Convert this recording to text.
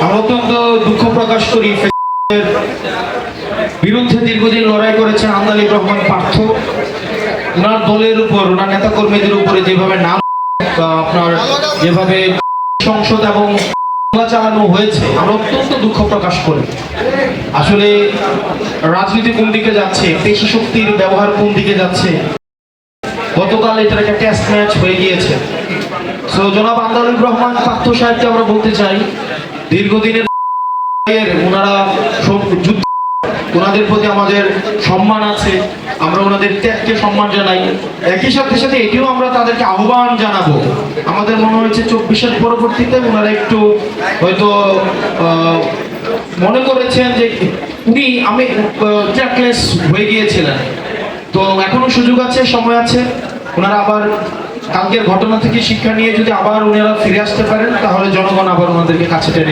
আমরা অত্যন্ত দুঃখ প্রকাশ করি বিরুদ্ধে দীর্ঘদিন লড়াই করেছেন আন্দালিব রহমান পার্থ। ওনার দলের উপর, ওনার নেতা কর্মীদের উপরে যেভাবে নাম আপনার যেভাবে সংসদ এবং চালানো হয়েছে, আমরা অত্যন্ত দুঃখ প্রকাশ করি। আসলে রাজনীতি কোন দিকে যাচ্ছে, পেশি শক্তির ব্যবহার কোন দিকে যাচ্ছে। গতকাল এটার একটা টেস্ট ম্যাচ হয়ে গিয়েছে। সো জনাব আন্দালিব রহমান পার্থ সাহেবকে আমরা বলতে চাই, দীর্ঘদিনের ওনারা যুদ্ধ, ওনাদের প্রতি আমাদের সম্মান আছে, আমরা ওনাদের ত্যাগকে সম্মান জানাই। একই সাথে সাথে এটিও আমরা তাদেরকে আহ্বান জানাবো। আমাদের মনে হয়েছে 24-এর পরবর্তীতে ওনারা একটু হয়তো মনে করেছেন যে আমি ট্র্যাকলেস হয়ে গিয়েছিলেন। তো এখনো সুযোগ আছে, সময় আছে। ওনারা আবার কালকের ঘটনা থেকে শিক্ষা নিয়ে যদি আবার ওনারা ফিরে আসতে পারেন, তাহলে জনগণ আবার ওনাদেরকে কাছে টেনে